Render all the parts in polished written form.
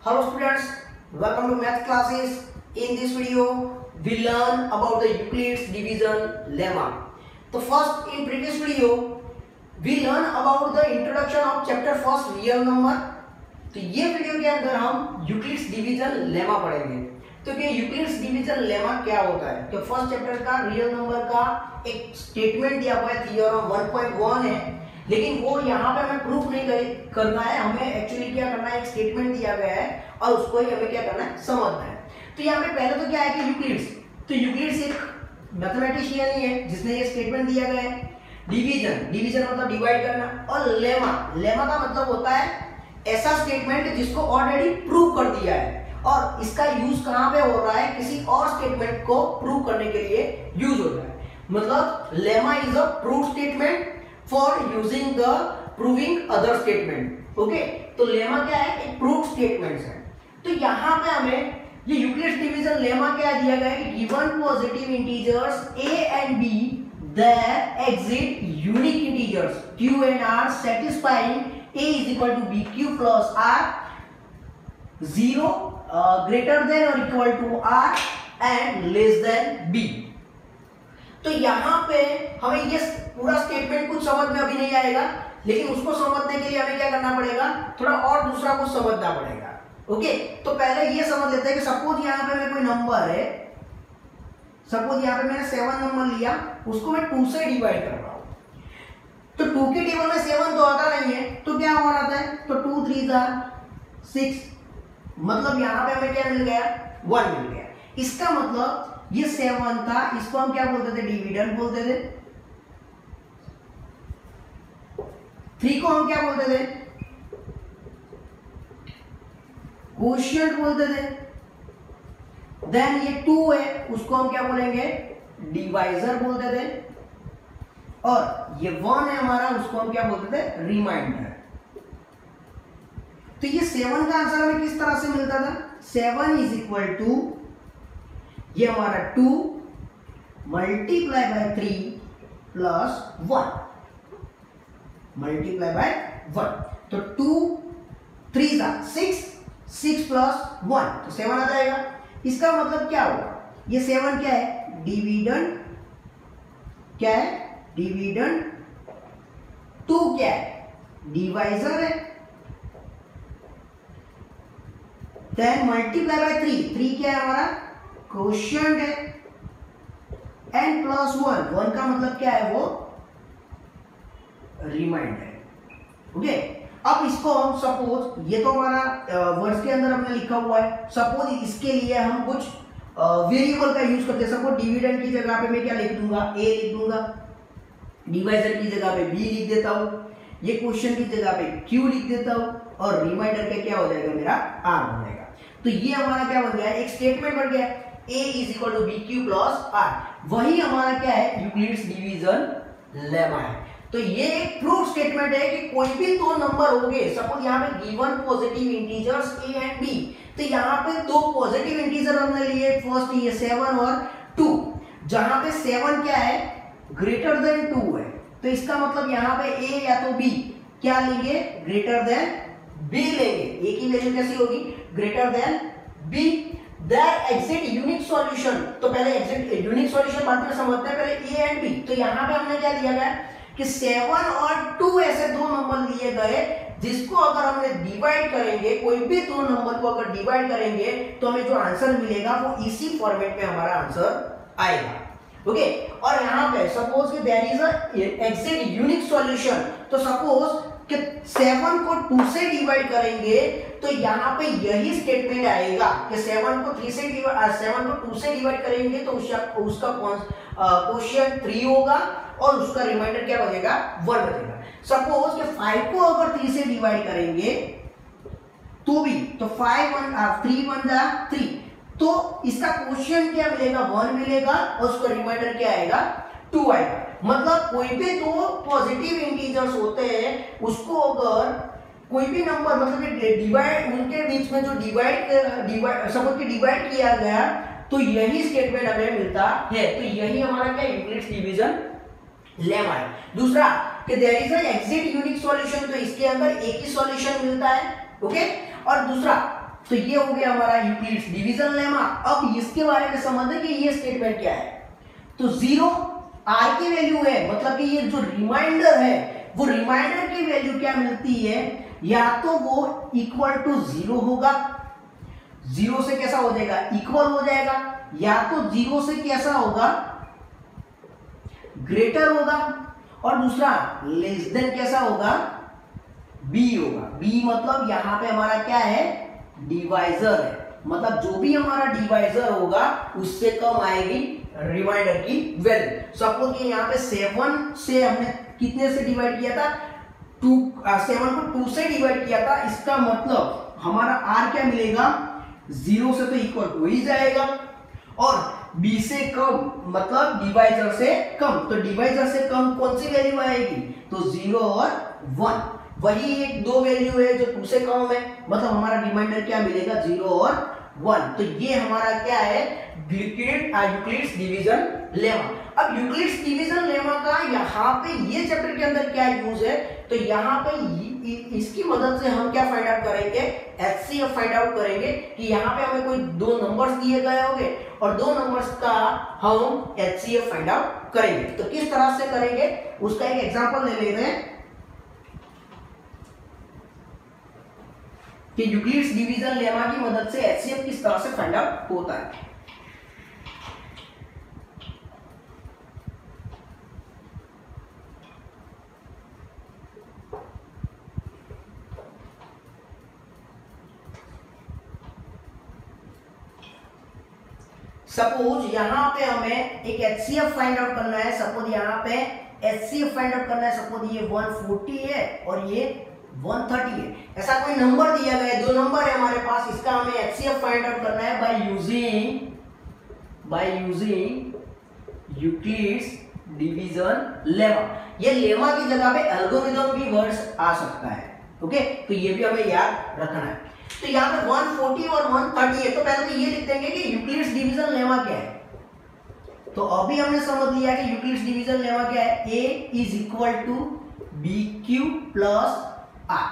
Hello students, welcome to math classes. In this video, we learn about the Euclid's division lemma. So first, in previous video, we learn about the introduction of chapter first real number. तो ये video के अंदर हम Euclid's division lemma पढ़ेंगे। तो ये Euclid's division lemma क्या होता है? तो फर्स्ट चैप्टर का रियल नंबर का एक स्टेटमेंट दिया हुआ है, थ्योरम 1.1 है, लेकिन वो यहाँ पे हमें प्रूफ नहीं करना है, हमें एक्चुअली क्या करना है, एक स्टेटमेंट दिया गया है और उसको ही हमें क्या करना है, समझना है। तो यहाँ पे पहले तो क्या है कि यूक्लिड्स, तो यूक्लिड्स एक मैथमेटिशियन ही है जिसने ये स्टेटमेंट दिया गया है। डिवीजन मतलब डिवाइड करना, और लेमा का मतलब होता है ऐसा स्टेटमेंट जिसको ऑलरेडी प्रूव कर दिया है, और इसका यूज कहाँ पे हो रहा है, किसी और स्टेटमेंट को प्रूव करने के लिए यूज हो रहा है। मतलब lemma is a proof statement for using the proving other statement. Okay, तो लेमा क्या है, एक प्रूफ स्टेटमेंट है। तो यहाँ पे हमें ये यूक्लिड्स डिवीजन लेमा क्या दिया गया है कि given positive integers a and b that exit unique integers q and r satisfying a is equal to bq plus r 0 greater than or equal to r and less than b। तो यहाँ पे हमें ये पूरा statement कुछ समझ में अभी नहीं आएगा, लेकिन उसको समझने के लिए हमें क्या करना पड़ेगा, थोड़ा और दूसरा कुछ समझना पड़ेगा। ओके, तो पहले ये समझ लेते हैं कि सपोज यहाँ पे मैं कोई नंबर है, सपोज यहाँ पे मैंने 7 नंबर लिया, उसको मैं 2 से डिवाइड कर रहा हूँ। तो 2 के टेबल में 7 तो आता नहीं है, तो क्या हो रहा है, तो 2 3 6, मतलब यहाँ पे हमें क्या मिल गया, 1 मिल गया। इसका मतलब ये 7 था, इसको हम क्या बोलते थे, डिविडेंड बोलते थे। 3 को हम क्या बोलते थे, कोशिएंट बोलते थे। देन ये 2 है, उसको हम क्या बोलेंगे, डिवाइजर बोलते थे। और ये 1 है हमारा, उसको हम क्या बोलते थे, रिमाइंडर। तो ये 7 का आंसर हमें किस तरह से मिलता था, 7 इज इक्वल टू ये हमारा 2 multiply by 3 plus 1 multiply by 1। तो 2 3 6 प्लस 1, तो 7 आ जाएगा। इसका मतलब क्या होगा, ये 7 क्या है, डिविडेंड, क्या है, डिविडेंड। 2 क्या है, डिवाइजर है। देन मल्टीप्लाई बाय 3 क्या है हमारा, क्वोशिएंट है। एंड प्लस 1 का मतलब क्या है, वो रिमाइंडर। ओके, अब इसको हम सपोज, ये तो हमारा वर्ड्स के अंदर हमने लिखा हुआ है, सपोज इसके लिए हम कुछ वेरिएबल का यूज करते हैं। सपोज डिविडेंड की जगह पे मैं क्या लिख दूंगा, a लिख दूंगा, डिवाइजर की जगह पे b लिख देता हूं, ये क्वेश्चन की जगह पे q लिख देता हूं, और रिमाइंडर का क्या हो जाएगा, मेरा r हो जाएगा। तो ये हमारा क्या बन गया, एक स्टेटमेंट बन गया, a is equal to bq plus r। वही हमारा क्या है, यूक्लिड्स डिवीजन लेमा है। तो ये एक प्रूफ स्टेटमेंट है कि कोई भी दो नंबर होंगे, सपोज यहाँ पे given positive integers a and b, तो यहाँ पे दो पॉजिटिव इंटीजर हमने लिए, फर्स्ट ये 7 और 2, जहां पे 7 क्या है, ग्रेटर देन 2 है। तो इसका मतलब यहाँ पे a या तो b क्या लेंगे, ग्रेटर देन b लेंगे। a की वैल्यू कैसी होगी, greater than b। That exit unique solution, तो पहले एग्जिट यूनिक सॉल्यूशन बाद में समझते हैं, पहले a एंड b। तो यहाँ पे हमने क्या दिया गया कि 7 और 2 ऐसे दो नंबर लिए गए जिसको अगर हमने डिवाइड करेंगे, कोई भी दो नंबर को अगर डिवाइड करेंगे तो हमें जो आंसर मिलेगा वो इसी फॉर्मेट में हमारा आंसर आएगा। ओके, और यहाँ पे सपोज कि there is a exist unique solution, तो सपोज कि 7 को 2 से डिवाइड करेंगे तो यहाँ पे यही स्टेटमेंट आएगा कि 7 को 2 से डिवाइड करेंगे तो उसका क्वोशिएंट 3 होगा और उसका रिमाइंडर क्या बनेगा, 1 बनेगा। सपोज कि 5 को अगर 3 से डिवाइड करेंगे तो भी, तो 3 1 3, तो इसका क्वोशिएंट क्या मिलेगा, 1 मिलेगा, और उसका रिमाइंडर क्या आएगा, 2 आएगा। मतलब कोई भी दो पॉजिटिव इंटीजर्स होते हैं, उसको अगर कोई भी नंबर मतलब डिवाइड, उनके बीच में जो सपोज कि डिवाइड किया गया, तो यही स्टेटमेंट हमें मिलता है। तो यही हमारा क्या, यूक्लिड्स डिवीजन लेमा है। दूसरा कि there is an exist unique solution, तो इसके अंदर एक ही सॉल्यूशन मिलता है। ओके, और दूसरा तो ये हो गया हमारा यूक्लिड्स डिवीजन लेमा। अब इसके बारे में समझते कि ये स्टेटमेंट क्या है। तो 0 आर की वैल्यू है, मतलब कि ये जो रिमाइंडर है वो रिमाइंडर की वैल्यू क्या मिलती है, या तो वो इक्वल टू 0 होगा, 0 से कैसा हो जाएगा, इक्वल हो जाएगा, या तो 0 से कैसा होगा, ग्रेटर होगा, और दूसरा लेस देन कैसा होगा, बी होगा। बी मतलब यहां पे हमारा क्या है, डिवाइजर है, मतलब जो भी हमारा डिवाइजर होगा उससे कम आएगी रिमाइंडर की वैल्यू। सपोज कि यहाँ पे 7 से हमने कितने से डिवाइड किया था, 7 को 2 से डिवाइड किया था, इसका मतलब हमारा आर क्या मिलेगा, 0 से तो इक्वल हो ही जाएगा, और b से कम मतलब डिवाइजर से कम, तो डिवाइजर से कम कौन सी वैल्यू आएगी, तो 0 और 1, वही एक दो वैल्यू है जो 2 से कम है, मतलब हमारा रिमाइंडर क्या मिलेगा, 0 और 1। तो ये हमारा क्या है, यूक्लिड्स डिवीजन लेमा। अब यूक्लिड्स डिवीजन लेमा का यहाँ पे ये चैप्टर के अंदर क्या यूज है, तो यहाँ पे इसकी मदद से हम क्या फाइंड आउट करेंगे, एचसीएफ फाइंड आउट करेंगे कि यहाँ पे हमें कोई दो नंबर्स दिए गए होंगे और दो नंबर्स का हम एचसीएफ फाइंड आउट करेंगे। तो किस तरह से करेंगे उसका एक एग्जांपल ले लेते हैं कि यूक्लिड्स डिवीजन लेमा की मदद से एचसीएफ किस तरह से फाइंड आउट होता है। सपोज यहाँ पे हमें एक एचसीएफ फाइंड आउट करना है, सपोज यहाँ पे एचसीएफ फाइंड आउट करना है, सपोज ये 140 है और ये 130 है, ऐसा कोई नंबर दिया गया है, दो नंबर है हमारे पास, इसका हमें एचसीएफ फाइंड आउट करना है by using Euclid's division lemma. ये लेमा की जगह पे एल्गोरिथम भी वर्ड्स आ सकता है, ओके, तो ये भी हमें याद रखना है। तो यहाँ पे 140 और 130 है, तो पहले तो ये लिख देंगे कि यूक्लिड्स डिवीजन लेमा क्या है। तो अभी हमने समझ लिया कि यूक्लिड्स डिवीजन लेमा क्या है, a is equal to B Q plus R.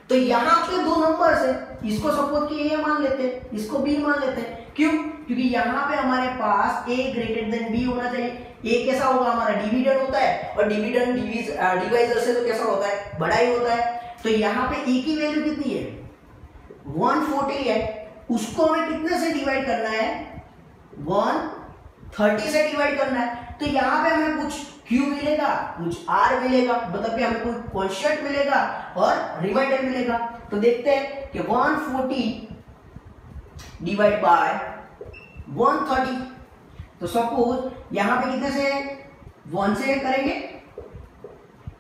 तो यहाँ पे दो नंबर है, इसको सपोज कि a मान लेते हैं, इसको b मान लेते हैं, क्यों, क्योंकि यहाँ पे हमारे पास a ग्रेटर देन b होना चाहिए। a कैसा होगा, हमारा डिविडेंड होता है, और डिविडेंड डिवाइजर से तो कैसा होता है, बड़ा ही होता है। तो यहाँ पे a की वैल्यू कितनी है, 140 है, उसको हमें कितने से डिवाइड करना है, 130 से डिवाइड करना है। तो यहाँ पे हमें कुछ q मिलेगा, कुछ r मिलेगा, मतलब कि हमें कोई कांस्टेंट मिलेगा और रिमाइंडर मिलेगा। तो देखते हैं कि 140 डिवाइड बाय 130, तो सपोज यहाँ पे कितने से 1 से करेंगे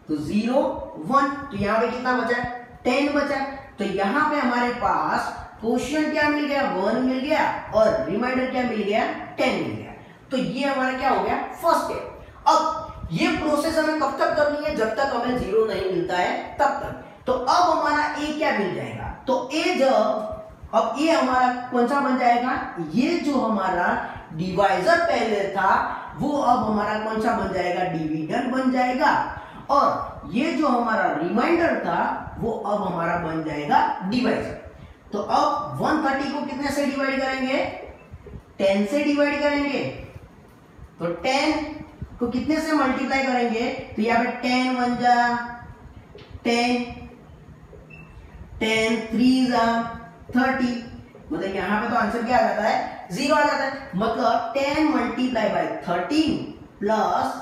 तो 0 1, तो यहाँ पे कितना बचा, 10 बचा। तो यहाँ पे हमारे पास क्वोशिएंट क्या मिल गया, 1 मिल गया, और रिमाइंडर क्या मिल गया, 10 मिल गया। तो ये हमारा क्या हो गया, फर्स्ट स्टेप। अब ये प्रोसेस हमें कब तक करनी है, जब तक हमें 0 नहीं मिलता है तब तक। तो अब हमारा a क्या मिल जाएगा, तो a जब अब a हमारा कौन सा बन जाएगा, ये जो हमारा डिवाइजर पहले था वो अब हमारा कौन सा बन जाएगा, डिविडेंड बन जाएगा, और ये जो हमारा रिमाइंडर था वो अब हमारा बन जाएगा डिवाइजर। तो अब 130 को कितने से डिवाइड करेंगे, 10 से डिवाइड करेंगे। तो 10 को कितने से मल्टीप्लाई करेंगे, तो यहाँ पे 10 1 जा 10, 10 3 जा 30, मतलब यहाँ पे तो आंसर क्या आ जाता है, 0 आ जाता है। मतलब 10 मल्टीप्लाई बाय 13 प्लस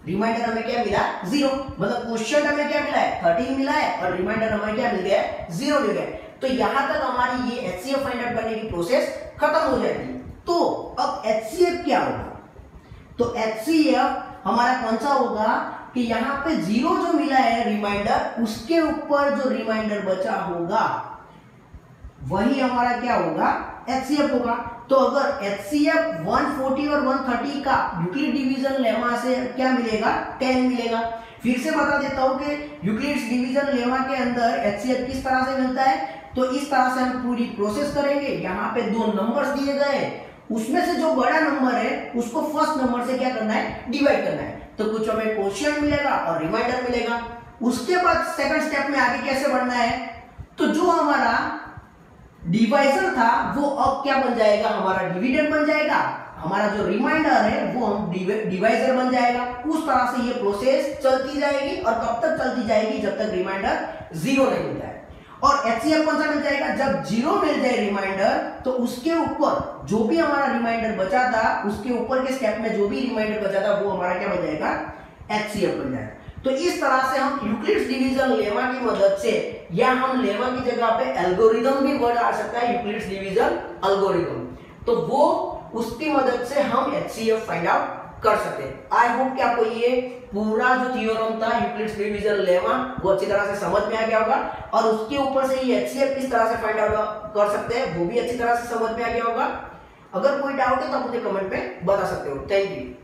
रिमाइंडर हमें क्या मिला, 0, मतलब क्वोशिएंट हमें क्या मिला है, 13 मिला है, और रिमाइंडर हमें क्या मिल गया, 0 मिल गया। तो यहां तक हमारी ये एचसीएफ फाइंड आउट करने की प्रोसेस खत्म हो जाएगी। तो अब एचसीएफ क्या होगा, तो एचसीएफ हमारा कौन सा होगा कि यहाँ पे 0 जो मिला है रिमाइंडर, उसके ऊपर जो रिमाइंडर बचा होगा वही हमारा क्या होगा, एचसीएफ होगा। तो अगर एचसीएफ 140 और 130 का यूक्लिड डिवीजन लेमा से क्या मिलेगा, 10 मिलेगा। फिर से बता देता हूं कि यूक्लिड्स डिवीजन लेमा के अंदर एचसीएफ किस तरह से मिलता है, तो इस तरह से हम पूरी प्रोसेस करेंगे। यहाँ पे दो नंबर्स दिए गए, उसमें से जो बड़ा नंबर है उसको फर्स्ट नंबर से क्या करना है, डिवाइड करना है। तो कुछ हमें क्वोशिएंट मिलेगा और रिमाइंडर मिलेगा। उसके बाद सेकंड स्टेप में आगे कैसे बढ़ना है, तो जो हमारा डिवाइजर था वो अब क्या बन जाएगा, हमारा डिविडेंड बन जाएगा, हमारा जो रिमाइंडर है वो हम डिवाइजर बन जाएगा। उस तरह से ये प्रोसेस चलती जाएगी और कब तक चलती जाएगी, जब तक रिमाइंडर जीरो नहीं मिलता है। और एचसीएफ कौन सा मिल जाएगा, जब जीरो मिल जाए रिमाइंडर तो उसके ऊपर जो भी हमारा रिमाइंडर बचा था उसके ऊपर के स्टेप में जो भी रिमाइंडर बचा था वो हमारा क्या बन जाएगा, एचसीएफ बन जाएगा। तो इस तरह से हम यूक्लिड्स डिवीजन लेमा की मदद से, या हम लेमा की जगह पे एल्गोरिदम भी वर्ड आ सकता है, यूक्लिड्स डिवीजन एल्गोरिदम, तो वो उसकी मदद से हम एचसीएफ फाइंड आउट कर सकते हैं। आई होप कि आपको ये पूरा जो थ्योरम था यूक्लिड्स डिवीजन लेमा वो अच्छी तरह से समझ में आ गया होगा, और उसके ऊपर से ये एचसीएफ किस तरह से फाइंड आउट कर सकते हैं वो भी अच्छी तरह से समझ में आ गया होगा। अगर कोई डाउट है तो आप मुझे कमेंट में बता सकते हो। Thank you.